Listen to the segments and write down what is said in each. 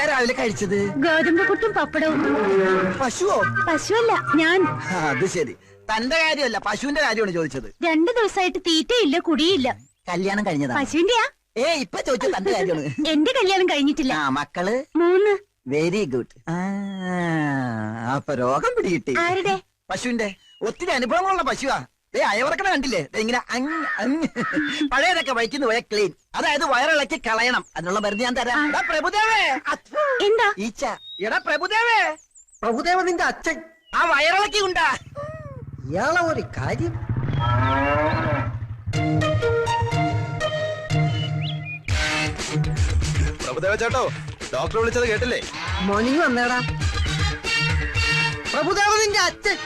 എന്താ രാവിലെ കഴിച്ചത്? ഗോതമ്പ് പുട്ടും പപ്പടവും. പശുവോ? പശുവല്ല, ഞാൻ. അത് ശരി. തന്റെ കാര്യമല്ല, പശുവിന്റെ കാര്യമാണ് ചോദിച്ചത്. 2 ദിവസമായിട്ട് തീറ്റയില്ല, കുടിയില്ല. കല്യാണം കഴിഞ്ഞതാ? പശുവിന്റെയാ? ഇപ്പൊ ചോദിച്ചത് തന്റെ കാര്യമാണ്. എന്റെ കല്യാണം കഴിഞ്ഞിട്ടില്ല. മക്കള് 3. Very good. അപ്പൊ രോഗം പിടികിട്ടി. ആരുടെ? പശുവിന്റെ. ഒത്തിരി അനുഭവങ്ങളുള്ള പശുവാ. അയവർക്കണ കണ്ടില്ലേ? ഇങ്ങനെ പഴയതൊക്കെ വഴിക്കുന്നു പോയ ക്ലീൻ. അതായത് വയറിളക്കി കളയണം. അതിനുള്ള മരുന്ന് ഞാൻ തരാം. പ്രഭുദേവേ. എന്താ? ഈച്ച. എടാ പ്രഭുദേവേ. പ്രഭുദേവ നിന്റെ അച്ഛൻ. ആ വയറിളക്കി ഉണ്ടാ. ഇയാളെ ഒരു കാര്യം. പ്രഭുദേവ ചേട്ടോ, ഡോക്ടർ വിളിച്ചത് കേട്ടില്ലേ? മോർണിംഗ് വന്നേടാ. പ്രഭുദേവ നിന്റെ അച്ഛൻ.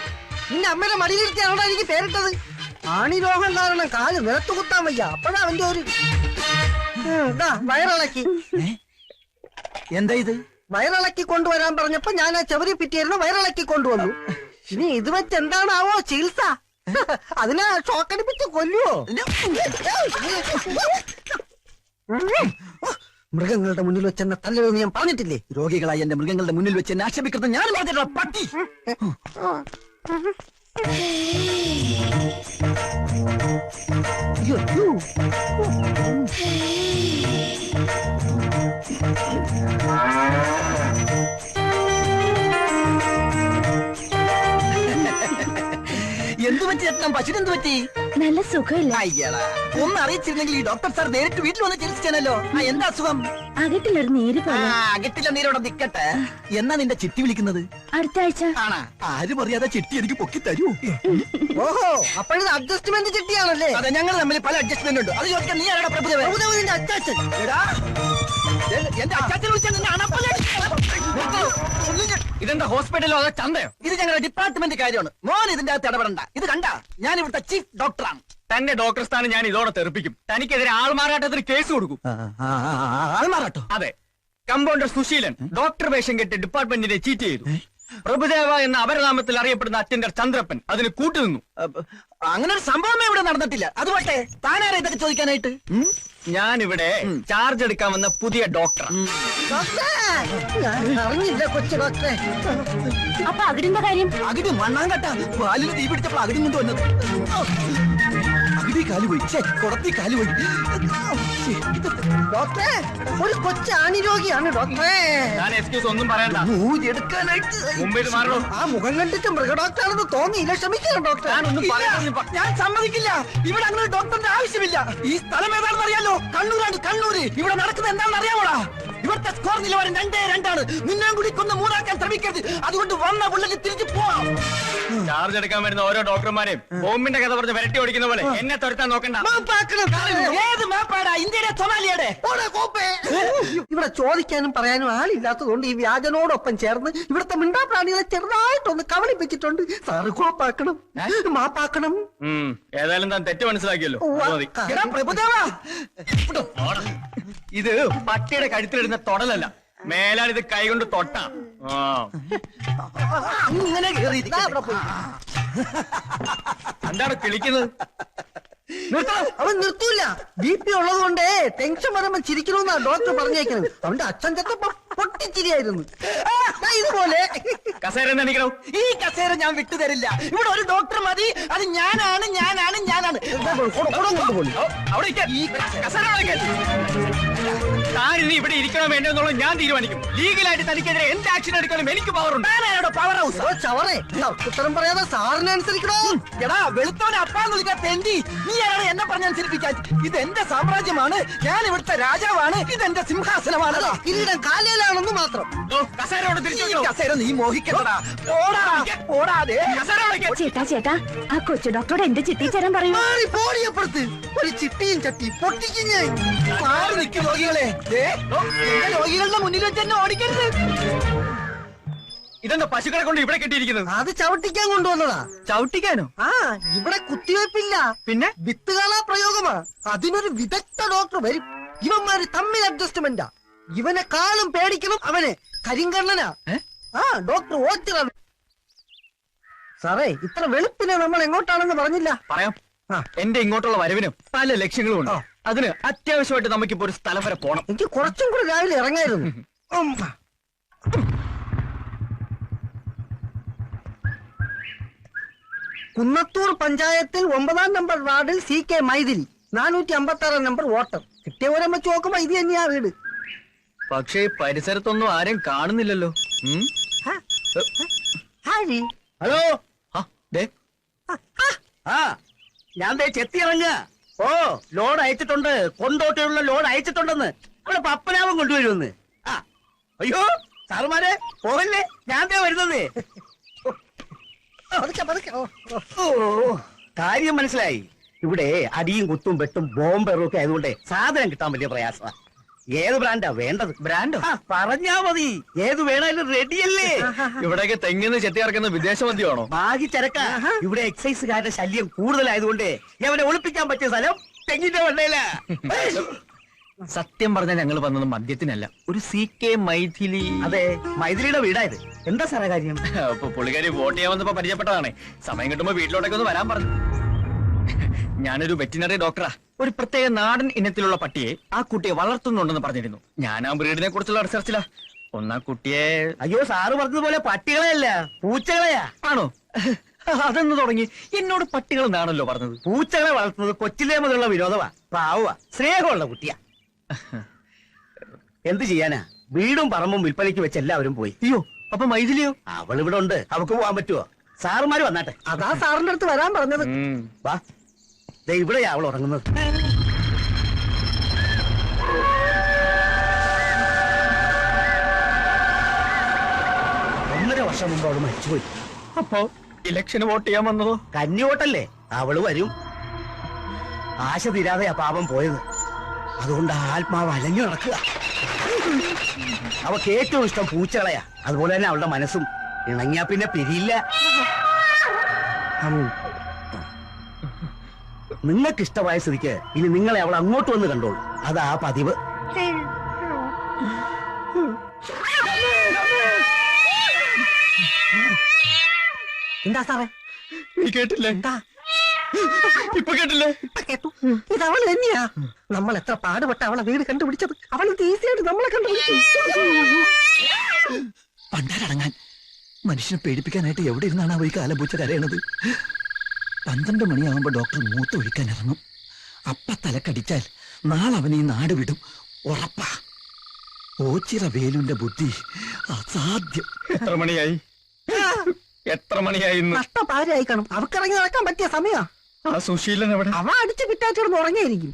നിന്റെ അമ്മയുടെ മടിയിലിരുത്തിയാണോ എനിക്ക് പേരിട്ടത്? ആണി രോഗം കാരണം കാല് നിലത്ത് കുത്താൻ വയ്യ. അപ്പോഴാ അവന്റെ ഒരു വയറിളക്കി. എന്താ ഇത്? വയറിളക്കി കൊണ്ടുവരാൻ പറഞ്ഞപ്പോ ഞാൻ ആ ചെവരി പിറ്റിയായിരുന്നു വയറിളക്കി കൊണ്ടുവന്നു. ഇനി ഇത് വെച്ച് എന്താണാവോ ചികിത്സ? അതിനെ ഷോക്കടിപ്പിച്ച് കൊല്ലുവോ? മൃഗങ്ങളുടെ മുന്നിൽ വെച്ച് എന്നെ തല്ലരുതെന്ന് ഞാൻ പറഞ്ഞിട്ടില്ലേ? രോഗികളായി എന്റെ മൃഗങ്ങളുടെ മുന്നിൽ വെച്ച് എന്നെ ആക്ഷേപിക്കുന്നത് ഞാൻ പറഞ്ഞിട്ടുള്ള പട്ടി. എന്തു പറ്റി ചേട്ടൻ? പശുവിന് എന്ത് പറ്റി? നല്ല സുഖമില്ല. അയ്യടാ, ഒന്ന് അറിയിച്ചിരുന്നെങ്കിൽ ഈ ഡോക്ടർ സാർ നേരിട്ട് വീട്ടിൽ വന്ന് ചികിത്സിച്ചാനല്ലോ. എന്താ അസുഖം? അകട്ടിലൊരു നീര് പോലെ. അകട്ടില്ല, നീരോടെ നിക്കട്ടെ. എന്നാ നിന്റെ ചിട്ടി വിളിക്കുന്നത്? അടുത്ത ആഴ്ച. ആണാ? ആരും അറിയാതെ ചിട്ടി എനിക്ക് പൊക്കി തരൂ. ഓഹോ, അപ്പോഴത് അഡ്ജസ്റ്റ്മെന്റ് ചിട്ടിയാണല്ലേ? അതെ, ഞങ്ങൾ തമ്മിൽ പല അഡ്ജസ്റ്റ്മെന്റ് ഉണ്ട്. അത് ചോദിക്കാൻ നീ ആരാടാ? പ്രഭുദേവ. പ്രഭുദേവ നിന്റെ അച്ചാച്ചൻ. എന്റെ അച്ചാച്ചനെ വിളിച്ചാൽ നിന്നെ ഇതെന്താ ഹോസ്പിറ്റലോ അതോ ചന്തയോ? ഇത് ഞങ്ങളുടെ ഡിപ്പാർട്ട്മെന്റ് കാര്യമാണ്. മോൻ ഇതിന്റെ അകത്ത് ഇടപെടണ്ട. ഇത് കണ്ട, ഞാൻ ഇവിടുത്തെ ചീഫ് ഡോക്ടറാണ്. തന്നെ ഡോക്ടർ സ്ഥാനം ഞാൻ ഇതോടെ തെറിപ്പിക്കും. തനിക്കെതിരെ ആൾമാറാട്ടത്തിന് കേസ് കൊടുക്കും. ആൾമാറാട്ടോ? അതെ. കമ്പൗണ്ടർ സുശീലൻ ഡോക്ടർ വേഷം കെട്ടി ഡിപ്പാർട്ട്മെന്റിനെ ചീറ്റ് ചെയ്തു. പ്രഭുദേവ എന്ന അപരനാമത്തിൽ അറിയപ്പെടുന്ന അറ്റൻഡർ ചന്ദ്രപ്പൻ അതിന് കൂട്ടുനിന്നു. അങ്ങനെ ഒരു സംഭവമേ ഇവിടെ നടന്നിട്ടില്ല. അതുപോട്ടെ, താനാരാ ഇതൊക്കെ ചോദിക്കാനായിട്ട്? ഞാനിവിടെ ചാർജ് എടുക്കാമെന്ന പുതിയ ഡോക്ടർ. അറിഞ്ഞില്ല കൊച്ചു ഡോക്ടറെ. അപ്പൊ അകിടിന്റെ കാര്യം? അകിടി മണ്ണാങ്കട്ട. പാലിന് തീ പിടിച്ചപ്പോൾ അകിടി കൊണ്ട് വന്നത്. അകിടി കാലുപോയി. കുടത്തി കാലുപോയി. ഡോക്ടറെ, ഒരു കൊച്ചു ആണി രോഗിയാണ് ഡോക്ടറെ. ഞാൻ എക്സ്ക്യൂസ് ഒന്നും പറയണ്ട. എടുക്കാനായിട്ട് മുംബൈയിൽ മാറണോ? ആ മുഖം കണ്ടിട്ട് മൃഗഡോക്ടറാണെന്ന് തോന്നിയില്ല. ക്ഷമിക്കണം ഡോക്ടർ. ഞാൻ സമ്മതിക്കില്ല. ഇവിടെ അങ്ങനെ ഡോക്ടറിന്റെ ആവശ്യമില്ല. ഈ സ്ഥലം ഏതാണെന്ന് അറിയാലോ? കണ്ണൂരാണ്. കണ്ണൂര്. ഇവിടെ നടക്കുന്നത് എന്താണെന്ന് അറിയാമോടാ? ഇവിടുത്തെ സ്കോർ നിലവാരം 2-2 നിന്നെയും കൂടി കൊന്ന് 3 ശ്രമിക്കരുത്. അതുകൊണ്ട് വന്ന പുള്ളിക്ക് തിരിച്ചു പോവാം. ചാർജ് എടുക്കാൻ വരുന്ന ഓരോ ഡോക്ടർമാരെയും ബോംബിന്റെ കഥ പറഞ്ഞ് വരട്ടി ഓടിക്കുന്ന പോലെ എന്നെ തുരത്താൻ നോക്കണ്ട. ഏത് മാപ്പാടാ? ഇന്ത്യയുടെ സൊമാലിയുടെ? ഇവിടെ ചോദിക്കാനും പറയാനും ആളില്ലാത്തതുകൊണ്ട് ഈ വ്യാജനോടൊപ്പം ചേർന്ന് ഇവിടുത്തെ മിണ്ടാപ്രാണികളെ ചെറുതായിട്ടൊന്ന് കവളിപ്പിച്ചിട്ടുണ്ട്. സാറ് കോപ്പാക്കണം, മാപ്പാക്കണം. ഏതായാലും താൻ തെറ്റ് മനസ്സിലാക്കിയല്ലോ. മതി. എടാ പ്രഭുദേവാ, ഇത് പട്ടിയുടെ കഴുത്തിലിടുന്ന തൊടലല്ല. മേലാൽ ഇത് കൈകൊണ്ട് തൊട്ട. അങ്ങനെ എന്താണ് കിളിക്കുന്നത്? അവൻ നിർത്തൂല. BP ഉള്ളത് കൊണ്ട് ടെൻഷൻ വരുമ്പോ ചിരിക്കണമെന്നാ ഡോക്ടർ പറഞ്ഞേക്കുന്നത്. അവന്റെ അച്ഛൻ ചെത്തപ്പോ പൊട്ടിച്ചിരിയായിരുന്നു. ഇതുപോലെ കസേര എണീക്കണോ? ഈ കസേര ഞാൻ വിട്ടുതരില്ല. ഇവിടെ ഒരു ഡോക്ടർ മതി. അത് ഞാനാണ്. അവിടെ ഈ കസേര താൻ ഇനി ഇവിടെ ഇരിക്കണോ വേണ്ടോ എന്നുള്ളത് ഞാൻ തീരുമാനിക്കും. ലീഗലായിട്ട് തനിക്കെതിരെ എന്ത് ആക്ഷൻ എടുക്കാനും എനിക്ക് പവറുണ്ട്. Power house. ചവറേ, ഉത്തരം പറയാതെ സാറിനെ അനുസരിക്കണോ? എടാ വെളുത്തോനെ അപ്പാന്ന് വിളിക്കാൻ തെണ്ടി. നീ ആരാണ് എന്നെ പറഞ്ഞനുസരിപ്പിക്കാൻ? ഇത് എന്റെ സാമ്രാജ്യമാണ്. ഞാൻ ഇവിടുത്തെ രാജാവാണ്. ഇതെന്റെ സിംഹാസനമാണ്. കിരീടം കാലയിലാണെന്ന് മാത്രം. കസേരയോട് തിരിച്ചു കസേര നീ മോഹിക്കണ്ടടാ. ഓടാതെ ചേട്ടാ, ആ കൊച്ചു ഡോക്ടറോട് എന്റെ ചിട്ടി ചേരാൻ പറയൂ. പോടിയപ്പുറത്ത് ഒരു ചിട്ടിയും ചട്ടി പൊട്ടിക്കും ഞാൻ. മാറി നിൽക്കും രോഗികളെ. രോഗികളുടെ മുന്നിൽ വെച്ച് എന്നെ ഓടിക്കരുത്. ഇതെന്താ പശുക്കളെ കൊണ്ട് ഇവിടെ കെട്ടിയിരിക്കുന്നത്? അത് ചവിട്ടിക്കാൻ കൊണ്ടുവന്നതാ. ചവിട്ടിക്കാനോ? ഇവിടെ കുത്തിവെപ്പില്ല, പിന്നെ വിത്തുകാളാ പ്രയോഗമാ. അതിനൊരു വിദഗ്ധ ഡോക്ടർ വരും. ഇവന്മാര് തമ്മിൽ അഡ്ജസ്റ്റ്മെന്റാ. ഇവനെക്കാളും പേടിക്കണം അവനെ. കരിങ്കണ്ണനാ. ഡോക്ടർ ഓച്ചിറ. സാറേ, ഇത്ര വെളുപ്പിനെ നമ്മൾ എങ്ങോട്ടാണെന്ന് പറഞ്ഞില്ല. പറയാം. എന്റെ ഇങ്ങോട്ടുള്ള വരവിന് പല ലക്ഷ്യങ്ങളും ഉണ്ട്. അതിന് അത്യാവശ്യമായിട്ട് നമുക്കിപ്പോ ഒരു സ്ഥലം വരെ പോണം. എനിക്ക് കുറച്ചും കൂടെ രാവിലെ ഇറങ്ങായിരുന്നു. കുന്നത്തൂർ പഞ്ചായത്തിൽ 9-ാം നമ്പർ വാർഡിൽ CK മൈഥിലി 456 നമ്പർ വോട്ടർ. കിട്ടിയ ഓരം വെച്ച് നോക്കുമ്പോ ഇത് തന്നെയാ വീട്. പക്ഷേ പരിസരത്തൊന്നും ആരും കാണുന്നില്ലല്ലോ. ആര്? ഹലോ ദേ, ആ ഞാൻ ദേ ചെത്തി ഇറങ്ങുക. ഓ ലോഡ് അയച്ചിട്ടുണ്ട്, കൊണ്ടോട്ടിയുള്ള ലോഡ് അയച്ചിട്ടുണ്ടെന്ന്. ഇവിടെ പപ്പനാവും കൊണ്ടുവരുമെന്ന്. ആ അയ്യോ സാറുമാരെ പോകല്ലേ, ഞാൻ ദേ വരുന്നത്. പതുക്കെ, പതുക്കെ. ഓ, ഓ. ഓ കാര്യം മനസ്സിലായി. ഇവിടെ അടിയും കുത്തും വെട്ടും ബോംബെറും ഒക്കെ ആയതുകൊണ്ട് സാധനം കിട്ടാൻ വലിയ പ്രയാസമാണ്. ഏത് ബ്രാൻഡാ വേണ്ടത്? ബ്രാൻഡോ? പറഞ്ഞാ മതി, ഏത് വേണേലും റെഡിയല്ലേ. ഇവിടെയൊക്കെ തെങ്ങിന്ന് ചെത്തി ഇറക്കുന്ന വിദേശ മദ്യമാണോ? ബാഗി ചരക്ക. ഇവിടെ എക്സൈസുകാരുടെ ശല്യം കൂടുതലായതുകൊണ്ട് അവനെ ഒളിപ്പിക്കാൻ പറ്റിയ സ്ഥലം തെങ്ങിന്റെ വെള്ളയില. സത്യം പറഞ്ഞാൽ ഞങ്ങൾ വന്നത് മദ്യത്തിനല്ല, ഒരു CK മൈഥിലി. അതെ, മൈഥിലിയുടെ വീടായത്. എന്താ സാറേ കാര്യം? അപ്പൊ പുള്ളിക്കാരി വോട്ട് ചെയ്യാൻ വന്നപ്പോ പരിചയപ്പെട്ടതാണേ. സമയം കിട്ടുമ്പോ വീട്ടിലോട്ടൊക്കെ ഒന്ന് വരാൻ പറഞ്ഞു. ഞാനൊരു വെറ്റിനറി ഡോക്ടറാ. ഒരു പ്രത്യേക നാടൻ ഇനത്തിലുള്ള പട്ടിയെ ആ കുട്ടിയെ വളർത്തുന്നുണ്ടെന്ന് പറഞ്ഞിരുന്നു. ഞാൻ ആ ബ്രീഡിനെ കുറിച്ചുള്ള റിസർച്ചിലാ. ഒന്നാ കുട്ടിയെ. അയ്യോ സാറ് പറഞ്ഞതുപോലെ പട്ടികളെയല്ല, പൂച്ചകളെയാ. ആണോ? അതെന്ന് തുടങ്ങി എന്നോട് പട്ടികൾ എന്നാണല്ലോ പറഞ്ഞത്. പൂച്ചകളെ വളർത്തുന്നത് കൊച്ചിലേ മുതലുള്ള വിനോദമാ. പാവുക, സ്നേഹമുള്ള കുട്ടിയാ. എന്ത് ചെയ്യാനാ, വീടും പറമ്പും വിൽപ്പനയ്ക്ക് വെച്ച് എല്ലാവരും പോയി. അയ്യോ, അപ്പൊ മൈഥിലിയോ? അവൾ ഇവിടെ ഉണ്ട്, അവക്ക് പോവാൻ പറ്റുമോ? സാറുമാര് വന്നാട്ടെ. അതാ സാറിന്റെ അടുത്ത് വരാൻ പറഞ്ഞത്. വാ, ദേ ഇവിടെയാ അവൾ ഉറങ്ങുന്നത്. ഒന്നര വർഷം മുമ്പ് അവള് മരിച്ചുപോയി. അപ്പോ ഇലക്ഷന് വോട്ട് ചെയ്യാൻ വന്നതോ? കന്നിവോട്ടല്ലേ, അവള് വരും. ആശ തീരാതെയാ പാപം പോയത്. അതുകൊണ്ട് ആത്മാവ് അലഞ്ഞു നടക്കുക. അവക്ക് ഏറ്റവും ഇഷ്ടം പൂച്ചകളെയാ. അതുപോലെ തന്നെ അവളുടെ മനസ്സും. ഇണങ്ങിയാ പിന്നെ പിരിയില്ല. നിങ്ങൾക്ക് ഇഷ്ടമായ സ്ഥിതിക്ക് ഇനി നിങ്ങളെ അവൾ അങ്ങോട്ട് വന്ന് കണ്ടോളൂ. അതാ പതിവ്. എന്താ സാറേ? നീ കേട്ടില്ലേ? എന്താ ഇപ്പൊ കേട്ടില്ലേ? കേട്ടു. ഇത് അവള് തന്നെയാ. നമ്മൾ എത്ര പാടുപെട്ട അവളെ വീട് കണ്ടുപിടിച്ചത്. അവൾ ഇത് ഈസിയായിട്ട് നമ്മളെ കണ്ടുപിടിച്ചു. പണ്ടാരടങ്ങാൻ മനുഷ്യനെ പേടിപ്പിക്കാനായിട്ട് എവിടെ ഇരുന്നാണ് അവ ഈ കാലം പൂച്ച കരയണത്? 12 മണിയാകുമ്പോ ഡോക്ടർ മൂത്ത് ഒഴിക്കാൻ ഇറങ്ങും. അപ്പ തലക്കടിച്ചാൽ നാളെ അവൻ ഈ നാട് വിടും, ഉറപ്പാ. ഓച്ചിറ വേലുന്റെ ബുദ്ധി അസാധ്യം. എത്ര മണിയായി? എത്ര മണിയായി? നഷ്ടപാരായി കാണും. അവക്കിറങ്ങി നടക്കാൻ പറ്റിയ സമയാ. ആ സുശീലൻ എവിടെ? അവ അടിച്ച് പിറ്റാച്ചിടന്ന് ഉറങ്ങിയിരിക്കും.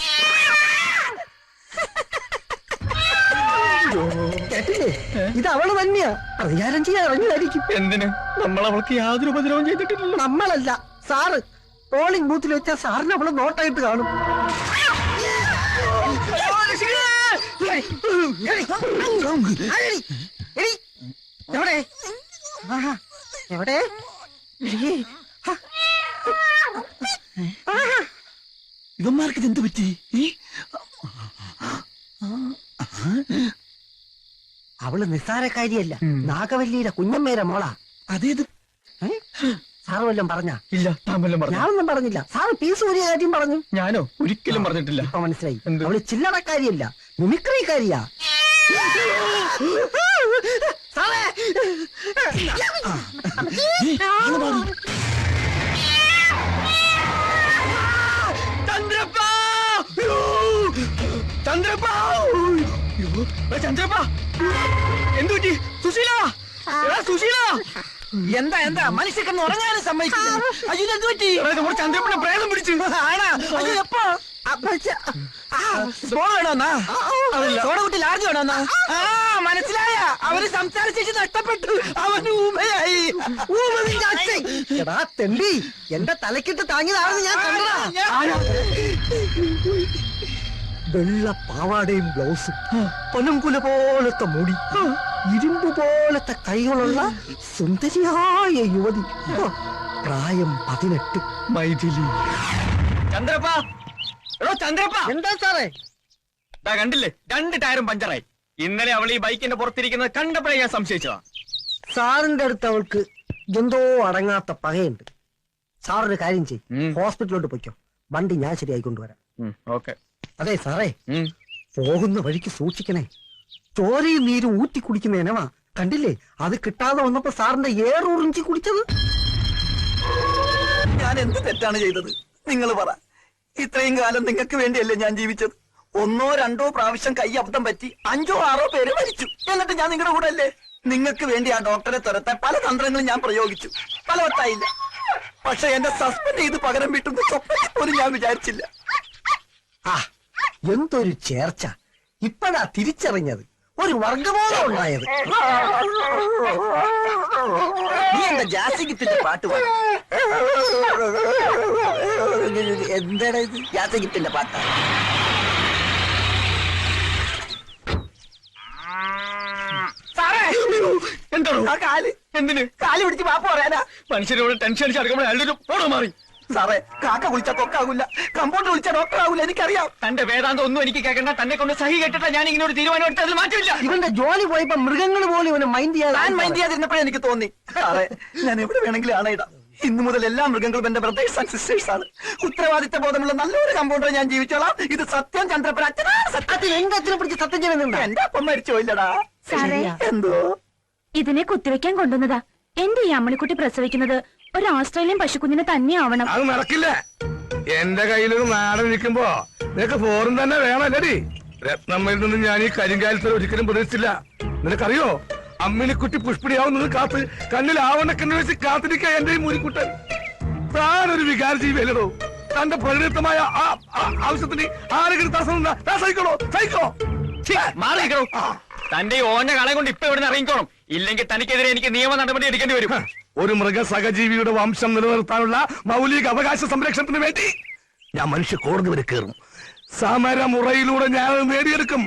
കേട്ടില്ലേ? ഇത് അവള് തന്നെയാ. പ്രതികാരം ചെയ്യാൻ ഇറങ്ങിയതായിരിക്കും. എന്തിന്? നമ്മൾ അവൾക്ക് യാതൊരു ഉപദ്രവം ചെയ്തിട്ടില്ലല്ലോ. നമ്മളല്ല, സാറ്. പോളിംഗ് ബൂത്തിൽ വെച്ചാൽ സാറിന് അവള് നോട്ടായിട്ട് കാണും. എവിടെ? ആഹാ, എവിടെ? ഇവന്മാർക്ക് ഇതെന്ത് പറ്റി? അവള് നിസ്സാരക്കാരിയല്ല, നാഗവല്ലിയുടെ കുഞ്ഞമ്മേരെ മോളാ. അതേത്? സാറ് വല്ലതും പറഞ്ഞ? ഇല്ല, താൻ വല്ലതും പറഞ്ഞു? ഞാനൊന്നും പറഞ്ഞില്ല. സാറ് പീസ് ഊരിയ കാര്യം പറഞ്ഞു. ഞാനോ? ഒരിക്കലും പറഞ്ഞിട്ടില്ല. ഇപ്പൊ മനസ്സിലായി. എന്ത്? അവള് ചില്ലറക്കാരിയല്ല, മിമിക്രിക്കാരിയാ. സാറേ, ചന്ദ്രപ്പാ! ചന്ദ്രപ്പാ! ചന്ദ്രപ്പാ! എന്തു പറ്റി? സുശീല! സുശീല! എന്താ എന്താ മനുഷ്യ കിടന്ന് ഉറങ്ങാനും സമ്മതിക്കില്ല. അയ്യോ എന്ത് പറ്റി? നമ്മുടെ ചന്ദ്രപ്പനെ പ്രേതം പിടിച്ചു. ആണാ? അയ്യോ എപ്പോ? സോഡ വേണോന്നാ? സോഡ കുട്ടി ലാർജ് വേണോന്നാ? ആ മനസ്സിലായ, അവര് സംസാരിച്ചു നഷ്ടപ്പെട്ടു. അവന് ഊമയായി. എടാ തെണ്ടി, എന്റെ തലക്കിട്ട് താങ്ങിയതാണെന്ന് ഞാൻ കണ്ടതാ. വെള്ള പാവാടയും ബ്ലൗസും, പനങ്കുല പോലത്തെ മുടി, ഇരുമ്പ് പോലത്തെ കൈകളുള്ള സുന്ദരിയായ യുവതി. പ്രായം 18. മൈഥിലി. ചന്ദ്രപ്പാ! എടോ ചന്ദ്രപ്പാ! എന്താ സാറേ? കണ്ടില്ലേ, 2 ടയറും പഞ്ചറായി. ഇന്നലെ അവൾ ഈ ബൈക്കിന്റെ പുറത്തിരിക്കുന്നത് കണ്ടപ്പോഴേ ഞാൻ സംശയിച്ചതാ. സാറിന്റെ അടുത്ത് അവൾക്ക് എന്തോ അടങ്ങാത്ത പകയുണ്ട്. സാറൊരു കാര്യം ചെയ്യും, ഹോസ്പിറ്റലിലോട്ട് പൊയ്ക്കോ. വണ്ടി ഞാൻ ശരിയായി കൊണ്ടുവരാം. ഓക്കെ. അതെ സാറേ, പോകുന്ന വഴിക്ക് സൂക്ഷിക്കണേ. ചോരയും നീരും ഊറ്റി കുടിക്കുന്ന ഇനവാ. കണ്ടില്ലേ, അത് കിട്ടാതെ വന്നപ്പോ സാറിന്റെ ഏറുറിഞ്ചി കുടിച്ചത്. ഞാൻ എന്ത് തെറ്റാണ് ചെയ്തത്? നിങ്ങൾ പറ. ഇത്രയും കാലം നിങ്ങൾക്ക് വേണ്ടിയല്ലേ ഞാൻ ജീവിച്ചത്? 1 or 2 പ്രാവശ്യം കൈ അബദ്ധം പറ്റി 5 or 6 പേര് മരിച്ചു. എന്നിട്ട് ഞാൻ നിങ്ങളുടെ കൂടെ അല്ലേ? നിങ്ങൾക്ക് വേണ്ടി ആ ഡോക്ടറെ തുരത്താൻ പല തന്ത്രങ്ങളും ഞാൻ പ്രയോഗിച്ചു. ഫലവത്തായില്ല. പക്ഷെ എന്നെ സസ്പെൻഡ് ചെയ്ത് പകരം വീട്ടുന്ന സ്വപ്നത്തിൽ പോലും ഞാൻ വിചാരിച്ചില്ല. ആ, എന്തൊരു ചേർച്ച! ഇപ്പഴാ തിരിച്ചറിഞ്ഞത്, ഒരു വർഗബോധം ഉണ്ടായത്. നീ എന്താ ജാസിഗിത്തിന്റെ പാട്ട് പാടും? എന്താണ് ഇത്? ജാസിഗിത്തിന്റെ പാട്ടാ? എന്തോ ആ കാല് എന്തിന് കാല് പിടിച്ച് പാപ്പ പറയാനാ? മനുഷ്യരോട് ടെൻഷൻ അടിച്ച് അടുക്കുമ്പോൾ അയാളുടെ ഫോട്ടോ മാറി. സാറേ, കാക്ക വിളിച്ചാൽ കൊക്കാകൂല, കമ്പൗണ്ടർ വിളിച്ചാൽ ഡോക്ടർ ആകൂല, എനിക്കറിയാം. തന്റെ വേദാന്തം ഒന്നും എനിക്ക് കേൾക്കണ്ട. തന്നെ കൊണ്ട് സഹി കേട്ടിട്ടാ ഞാൻ ഇങ്ങനെ ഒരു തീരുമാനം എടുത്തതിൽ മാറ്റമില്ല. ഇവന്റെ ജോലി പോയപ്പോ മൃഗങ്ങൾ പോലും ഇവനെ മൈൻഡ് ഞാൻ മൈൻഡ് ചെയ്യാതിരുന്നപ്പോഴേ എനിക്ക് തോന്നി. സാറേ, ഞാൻ എവിടെ വേണമെങ്കിലും ആണയിടാം. ഇന്നു മുതൽ എല്ലാ മൃഗങ്ങളും എന്റെ ബ്രദേഴ്സ് ആൻഡ് സിസ്റ്റേഴ്സ് ആണ്. ഉത്തരവാദിത്ത ബോധമുള്ള നല്ലൊരു കമ്പൗണ്ടറെ ഞാൻ ജീവിച്ചോളാം. ഇത് സത്യം. ചന്ദ്രപ്പൻ അച്ഛനാണ് സത്യം. സത്യത്തിൽ എന്റെ അച്ഛനെ പിടിച്ച് സത്യം ചെയ്യുന്നുണ്ട്. എന്റെ അപ്പം മരിച്ചു പോയില്ലടാ. സാറേ, എന്തോ ഇതിനെ കുത്തിവെക്കാൻ കൊണ്ടുവന്നതാ. എന്റെ ഈ അമ്മണിക്കുട്ടി പ്രസവിക്കുന്നത് ഒരു ഓസ്ട്രേലിയൻ പശുക്കുഞ്ഞിനെ തന്നെ ആവണം. അത് നടക്കില്ല. എന്റെ കയ്യിലൊരു നാടൻ നിൽക്കുമ്പോ നിനക്ക് ഫോറും തന്നെ വേണല്ലേടി. രത്നമ്മയിൽ നിന്ന് ഞാൻ ഈ കരിങ്കാലത്തിൽ ഒരിക്കലും പ്രതീക്ഷിച്ചില്ല. നിനക്കറിയോ, അമ്മിനിക്കുട്ടി പുഷ്പിടിയാവുന്നത് കാത്ത് കണ്ണിൽ ആവണക്കെന്ന് വെച്ച് കാത്തിരിക്കുക എന്റെ ഈ മുരിക്കുട്ടൻ. താനൊരു വികാര ജീവിയല്ലോ. തന്റെ പരിണിതമായ ആവശ്യത്തിന് ആരെങ്കിലും സഹിക്കണോ? സഹിക്കോ? മാറിക്കണോ? തന്റെ ഈ ഓന്റെ കളെ കൊണ്ട് ഇപ്പൊ ഇവിടെ ഇറങ്ങിക്കോണം. ഇല്ലെങ്കിൽ തനിക്കെതിരെ എനിക്ക് നിയമ നടപടി എടുക്കേണ്ടി വരും. ഒരു മൃഗ സഹജീവിയുടെ വംശം നിലനിർത്താനുള്ള മൗലിക അവകാശ സംരക്ഷണത്തിന് വേണ്ടി ഞാൻ മനുഷ്യ കോടതി വരെ കയറും. സമരമുറയിലൂടെ ഞാൻ നേടിയെടുക്കും.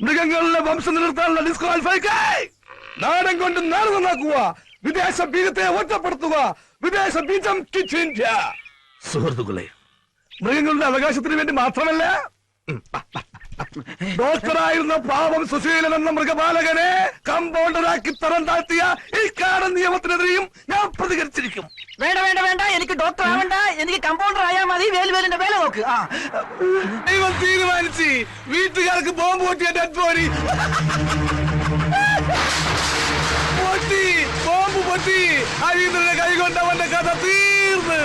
മൃഗങ്ങളുടെ വംശം നിലനിർത്താനുള്ള ഡിസ്ക്വാളിഫൈ. നാടൻ കൊണ്ട് നാട് നന്നാക്കുക, വിദേശ ബീജത്തെ ഒറ്റപ്പെടുത്തുക, വിദേശ ബീജം സുഹൃത്തുക്കളെ, മൃഗങ്ങളുടെ അവകാശത്തിന് വേണ്ടി മാത്രമല്ല, ഡോക്ടറായിരുന്ന പാവം സുശീലൻ എന്ന മൃഗപാലകനെ കമ്പൗണ്ടറാക്കി തരം താഴ്ത്തിയ ഈ കാടൻ നിയമത്തിനെതിരെയും ഞാൻ പ്രതികരിച്ചിരിക്കും. വേണ്ട വേണ്ട വേണ്ട, എനിക്ക് ഡോക്ടർ ആവണ്ട, എനിക്ക് കമ്പൗണ്ടർ ആയാൽ മതി. വേലുവേലിന്റെ വേല നോക്ക്. ദൈവം തീരുമാനിച്ച് വീട്ടുകാർക്ക് ബോംബ് പൊട്ടിയ ഡെഡ് ബോഡി പൊട്ടി, ബോംബ് പൊട്ടി. അരീന്ദ്രന്റെ കൈ കൊണ്ട് അവന്റെ കഥ തീർന്ന്.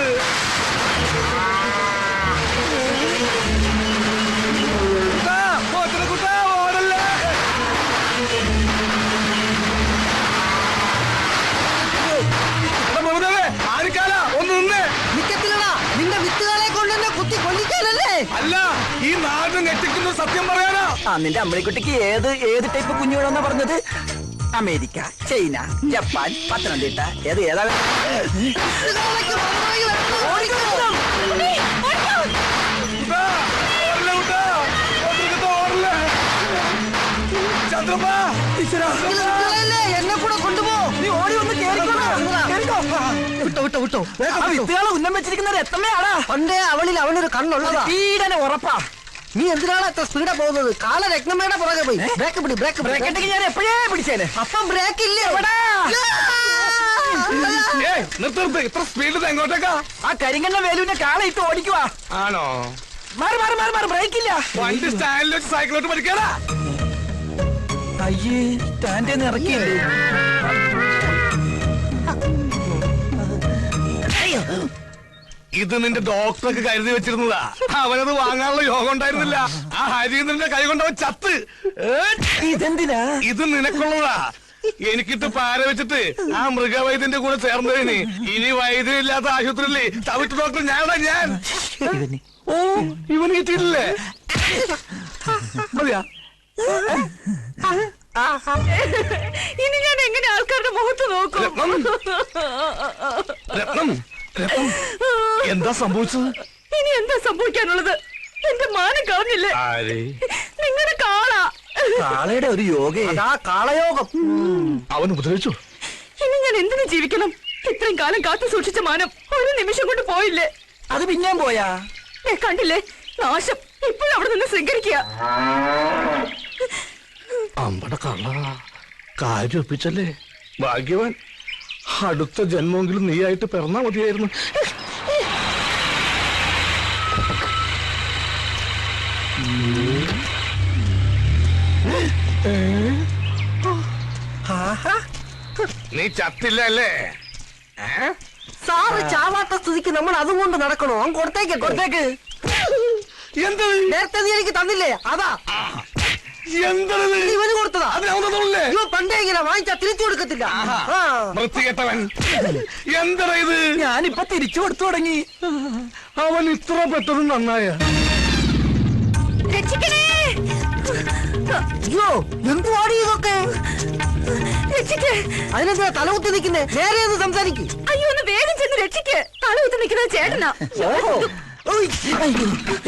നിന്റെ വിത്തുകളെ കൊണ്ട് തന്നെ കുത്തി കൊല്ലിക്കാനല്ലേ? അല്ല, ഈ നാട് ഞെട്ടിക്കുന്ന സത്യം പറയാനാ. നിന്റെ അമ്മണിക്കുട്ടിക്ക് ഏത് ടൈപ്പ് കുഞ്ഞുങ്ങളെന്നാ പറഞ്ഞത്? അമേരിക്ക, ചൈന, ജപ്പാൻ, പത്തനംതിട്ട, ഏതാ? ചന്ദ്രപ്പാ, എന്നെ കൂടെ കൊണ്ടുപോ. നീ ഓടി ഒന്ന് വിട്ടോ വിട്ടോ. വിത്തുകളെ ഉന്നം വെച്ചിരിക്കുന്നത് എത്തമ്മയാടാ. പണ്ടേ അവളിൽ അവനൊരു കണ്ണുള്ളതാ. ഈടനെ ഉറപ്പാ. നീ എന്തിനാണ് എത്ര സ്പീഡാ പോകുന്നത്? കാല രത്നമ്മയുടെ പുറകെ പോയി. ബ്രേക്ക് പിടി, ബ്രേക്ക് ബ്രേക്ക് ഇട്ടെങ്കിൽ ഞാൻ എപ്പോഴേ പിടിച്ചേനെ. അപ്പം ബ്രേക്ക് ഇല്ലേ? നിർത്ത്. ഇത്ര സ്പീഡിൽ എങ്ങോട്ടേക്കാ? ആ കരിങ്കണ്ണ വേലുവിന്റെ കാള ഇട്ട് ഓടിക്കുവാ. ആണോ? മാറി മാറി മാറി മാറി, ബ്രേക്ക് ഇല്ല. വണ്ടി സ്റ്റാൻഡിൽ വെച്ച് സൈക്കിളോട്ട് പഠിക്കാനാ. അയ്യേ, സ്റ്റാൻഡിൽ ഇറക്കിയില്ലേ? ഇത് നിന്റെ ഡോക്ടർക്ക് കരുതി വെച്ചിരുന്നതാ. അവനത് വാങ്ങാനുള്ള യോഗം ഉണ്ടായിരുന്നില്ല. ആ ഹരീന്ദ്രന്റെ കൈ കൊണ്ടവൻ ചത്ത്. ഇതെന്തിനാ? ഇത് നിനക്കുള്ളതാ. എനിക്കിട്ട് പാര വെച്ചിട്ട് ആ മൃഗവൈദ്യന്റെ കൂടെ ചേർന്നതിന് ഇനി വൈദ്യനില്ലാത്ത ആശുപത്രിയില്ലേ തവിട്ട് ഡോക്ടർ ഞാൻ. ഓ, ഇവന് കിട്ടിയിട്ടില്ലേ? മതിയാ? ഇനി ഞാൻ എങ്ങനെ ആൾക്കാരുടെ മുഖത്ത് നോക്കും? രത്നം, എന്താ സംഭവിച്ചത്? ഇനി എന്താ സംഭവിക്കാനുള്ളത്? എന്റെ മാനം കളഞ്ഞില്ലേ നിങ്ങളുടെ കാള? കാളയുടെ ഒരു യോഗേ. അതാ കാളയോഗം. അവൻ ഉപദ്രവിച്ചു. ഇനി ഞാൻ എന്തിനു ജീവിക്കണം? ഇത്രയും കാലം കാത്തു സൂക്ഷിച്ച മാനം ഒരു നിമിഷം കൊണ്ട് പോയില്ലേ? അത് പിന്നെയും പോയാ? കണ്ടില്ലേ നാശം? ഇപ്പോഴും അവിടെ നിന്ന് ശൃംഖരിക്കുക. അമ്പട കള്ള കാര്യം ഒപ്പിച്ചല്ലേ? ഭാഗ്യവാൻ. അടുത്ത ജന്മമെങ്കിലും നീയായിട്ട് പിറന്നാ മതിയായിരുന്നു. ആഹാ, നീ ചത്തില്ല അല്ലേ? സാറ് ചാവാത്ത സ്ഥിതിക്ക് നമ്മൾ അതും കൊണ്ട് നടക്കണോ? അവൻ കൊടുത്തേക്ക് എന്ത് നേരത്തെ നീ എനിക്ക് തന്നില്ലേ? അതാ എന്തത്? ഇവന് കൊടുത്തതാ. അതിനൊന്നല്ലേ ഇവ പണ്ടേ ഇങ്ങനെ വാങ്ങിച്ചാ തിരിച്ചു കൊടുക്കത്തില്ല. ആ. വൃത്തികെട്ടവൻ. എന്താ ഇത്? ഞാനിപ്പൊ തിരിച്ചു കൊടുത്തു തുടങ്ങി. അവൻ ഇത്ര പെട്ടതും നന്നായ. രക്ഷിക്കണേ, അയ്യോ എന്തുവാടി ഇതൊക്കെ? രക്ഷിക്ക്. അതിനെന്താ തലകുത്തി നിൽക്കുന്നേ? നേരെ ഒന്ന് സംസാരിക്കും. അയ്യോ, ഒന്ന് വേഗം ചെന്ന് രക്ഷിക്ക്. തലകുത്തി നിൽക്കുന്നത് ചേട്ടനാ. ഓഹോ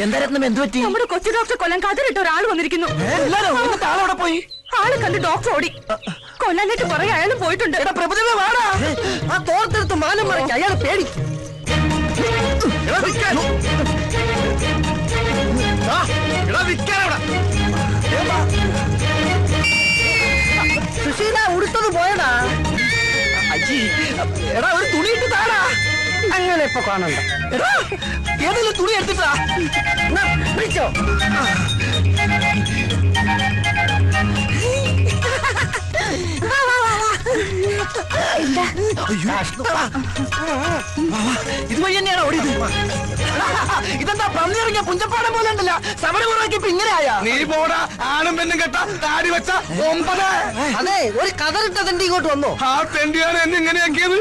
എന്താ രത്നം, എന്ത് പറ്റി? നമ്മുടെ കൊച്ചു ഡോക്ടർ കൊല്ലാൻ കതിരിട്ട് ഒരാൾ വന്നിരിക്കുന്നു. എല്ലാരും ആളവിടെ പോയി. ആളെ കണ്ട് ഡോക്ടർ ഓടി. കൊല്ലാനായിട്ട് പുറകെ അയാൾ പോയിട്ടുണ്ട്. പ്രഭുദേവ വാടാ. ആ തോർത്തെടുത്ത് മാനം മറയ്ക്ക്. അയാൾ പേടിക്കും. സുശീല ഉടുത്തത് പോയടാ. അജി, എടാ ഒരു തുണി ഇട്ട് താടാ. അങ്ങനെ ഇപ്പൊ കാണണ്ട. എടാ ഏതെങ്കിലും തുണി എടുത്തിട്ടാ. എന്നാ, പിടിച്ചോ. ഇതുവഴി തന്നെയാണ് ഓടിയത്. ഇതെന്താ പന്നിയിറങ്ങിയ പുഞ്ചപ്പാടം പോലെ ഉണ്ടല്ല. സമരമുറക്കിപ്പോ ഇങ്ങനെയായ. നീ പോടാ. ആണും പെണ്ണും കെട്ട താടി വെച്ച 9. അതെ, ഒരു കതറിട്ട തണ്ടി ഇങ്ങോട്ട് വന്നോ. ആ തെണ്ടിയാണ് എന്നെ ഇങ്ങനെയാക്കിയത്.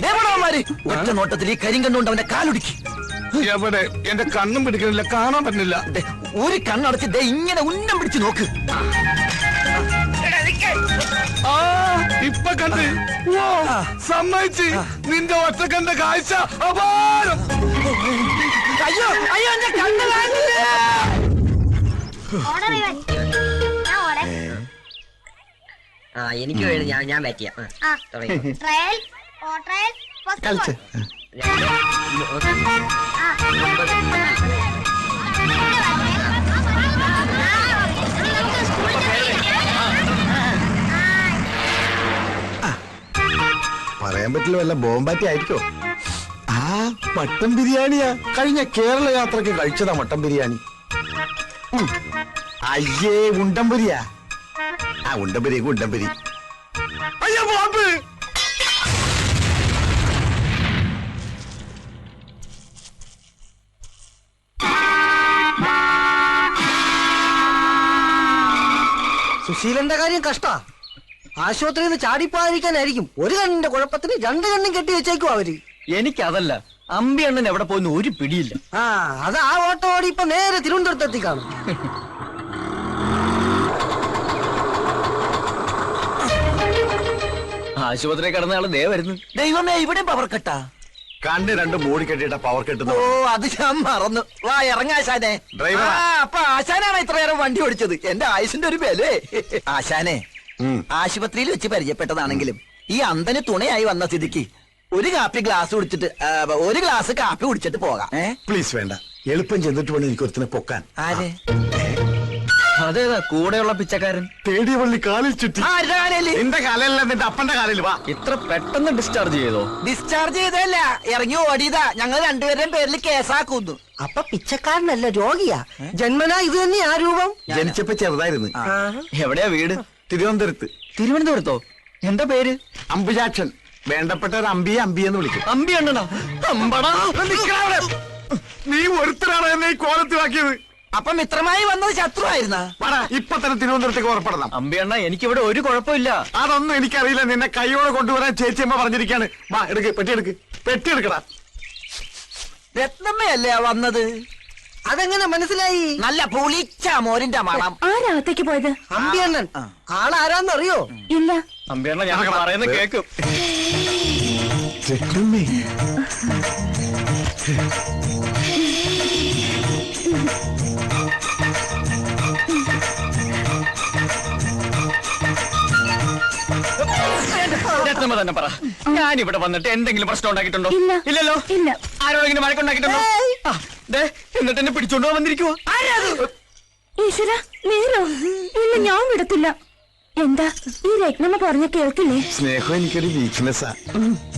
ദേവണവന്മാര് ഒറ്റ നോട്ടത്തിൽ ഈ കരിങ്കണ്ണുകൊണ്ട് അവന്റെ കാലുടുക്കി. എവിടെ? എന്റെ കണ്ണും പിടിക്കണില്ല, കാണാൻ പറ്റുന്നില്ല. ദേ, ഒരു കണ്ണടച്ച് ദേ ഇങ്ങനെ ഉന്നം പിടിച്ച് നോക്ക്. ആ ഇപ്പൊ കണ്ട്. ഓ സമ്മതിച്ച്. നിന്റെ ഒറ്റ കണ്ട കാഴ്ച അപാരം. അയ്യോ അയ്യോ, എന്റെ കണ്ണ് കാണില്ല. എനിക്ക് വേണ്ടി ഞാൻ ബാറ്റ് ചെയ്യാം. ട്രയൽ ഓ ട്രയൽ ഫസ്റ്റ് പറയാൻ പറ്റില്ല, വല്ല ബോംബാറ്റി ആയിരിക്കോ? ആ മട്ടൻ ബിരിയാണിയാ. കഴിഞ്ഞ കേരള യാത്രക്ക് കഴിച്ചതാ മട്ടൻ ബിരിയാണി. അയ്യേ ഉണ്ടംപുരിയാ. ആ ഉണ്ടംപുരി ഉണ്ടംപുരി. അയ്യോ ബോംബ്. സുശീലന്റെ കാര്യം കഷ്ടാ. ആശുപത്രിയിൽ നിന്ന് ചാടിപ്പോയിരിക്കാനായിരിക്കും. ഒരു കണ്ണിന്റെ കുഴപ്പത്തിന് 2 കണ്ണും കെട്ടി വെച്ചേക്കും അവര്. എനിക്കതല്ല, അമ്പി അണ്ണൻ എവിടെ പോയെന്ന് ഒരു പിടിയില്ല. ആ അത് ആ ഓട്ടോ ഓടി ഇപ്പൊ നേരെ തിരുവനന്തപുരത്തെത്തി കാണും. ആശുപത്രി കിടന്ന ആള് ദേ വരുന്നു. ദൈവമേ, ഇവിടെ പവർ കട്ടാ. കണ്ണ് 2 മൂടി കെട്ടിട്ട പവർ കെട്ടുന്നു. ഓ അത് ഞാൻ മറന്നു. വാ ഇറങ്ങാശാനെ. ഡ്രൈവറാ. അപ്പൊ ആശാനാണ് ഇത്ര നേരം വണ്ടി ഓടിച്ചത്. എന്റെ ആയുസിന്റെ ഒരു ബലേ. ആശാനെ, ആശുപത്രിയിൽ വെച്ച് പരിചയപ്പെട്ടതാണെങ്കിലും ഈ അന്തന് തുണയായി വന്ന സ്ഥിതിക്ക് ഒരു ഗ്ലാസ് കാപ്പി കുടിച്ചിട്ട് പോകാം. പ്ലീസ് വേണ്ട. എളുപ്പം ചെന്നിട്ട് വേണം എനിക്ക് ഒരുത്തിനെ പൊക്കാൻ. ആരെ? അതേതാ കൂടെയുള്ള പിച്ചക്കാരൻ? തേടിയ പള്ളി കാലിൽ ചുറ്റി. ആരുടെ കാലയില്? നിന്റെ കാലല്ല, നിന്റെ അപ്പന്റെ കാലിൽ. വാ. ഇത്ര പെട്ടെന്ന് ഡിസ്ചാർജ് ചെയ്തോ? ഡിസ്ചാർജ് ചെയ്തല്ല, ഇറങ്ങി ഓടിയതാ. ഞങ്ങൾ രണ്ടുപേരുടെയും പേരിൽ കേസാക്കുന്നു. അപ്പൊ പിച്ചക്കാരനല്ല, രോഗിയാ. ജന്മനാ ഇത് തന്നെയാ രൂപം. ജനിച്ചപ്പോ ചെറുതായിരുന്നു. എവിടെയാ വീട്? തിരുവനന്തപുരത്ത്. തിരുവനന്തപുരത്തോ? എന്താ പേര്? അമ്പുജാക്ഷൻ. വേണ്ടപ്പെട്ട ഒരു അമ്പിയെന്ന് വിളിക്കും. അമ്പി അണ്ണനാ? അമ്പടാ. നീ ഒരുത്തരാണ് എന്നെ ഈ കോലത്തിലാക്കിയത്. അപ്പൊ മിത്രമായി വന്നത് ശത്രു ആയിരുന്ന? ഇപ്പൊ തന്നെ തിരുവനന്തപുരത്തേക്ക് ഉറപ്പെടണം. അമ്പി അണ്ണ, എനിക്കിവിടെ ഒരു കുഴപ്പമില്ല. അതൊന്നും എനിക്കറിയില്ല. നിന്നെ കൈയോടെ കൊണ്ടുവരാൻ ചേച്ചിയമ്മ പറഞ്ഞിരിക്കാണ്. വാ എടുക്ക്, പെട്ടി എടുക്കടാ. രത്നമ്മയല്ലേ വന്നത്? അതെങ്ങനെ മനസ്സിലായി? നല്ല പുളിച്ച മോരിന്റെ മണം. ആരാകത്തേക്ക് പോയത്? അമ്പിയണ്ണൻ. ആളാരാന്നറിയോ? ഇല്ല. അമ്പി അണ്ണ, ഞാൻ പറയുന്നത് കേക്കും. രത്നമ്മ തന്നെ പറ, ഞാൻ ഇവിടെ വന്നിട്ട് എന്തെങ്കിലും പ്രശ്നം ഉണ്ടാക്കിയിട്ടുണ്ടോ? ഇല്ല. ഇല്ലല്ലോ. ഇല്ല. ആരോടെങ്കിലും വഴക്കുണ്ടാക്കിയിട്ടുണ്ടോ? എന്നിട്ട് എന്നെ പിടിച്ചോണ്ട് വന്നിരിക്കുവോ? ഈശ്വര, നേരോ? ഇല്ല, ഞാൻ വിടത്തില്ല. എന്താ ഈ രത്നമ്മ പറഞ്ഞ കേൾക്കില്ലേ? സ്നേഹം എനിക്കൊരു വീക്ക്നെസ്സാ.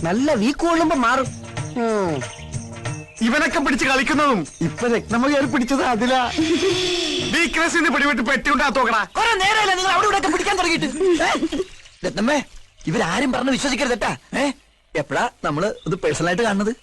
നല്ല വീക്ക് കൊള്ളുമ്പോ മാറും. ഇവനൊക്കെ പിടിച്ച് കളിക്കുന്നതും ഇപ്പൊ രത്നമ്മ കയറി പിടിച്ചത് അതിലാ. വീക്ക്നെസ്സിന് പിടിവിട്ട് പെട്ടി ഉണ്ടാത്തോക്കടാ. കുറെ നേരമല്ല നിങ്ങൾ അവിടെ ഇവിടെ പിടിക്കാൻ തുടങ്ങിയിട്ട്. രത്നമ്മേ, ഇവരാരും പറഞ്ഞ് വിശ്വസിക്കരുതട്ടാ. എപ്പോഴാ നമ്മള് ഇത് പേഴ്സണലായിട്ട് കാണുന്നത്?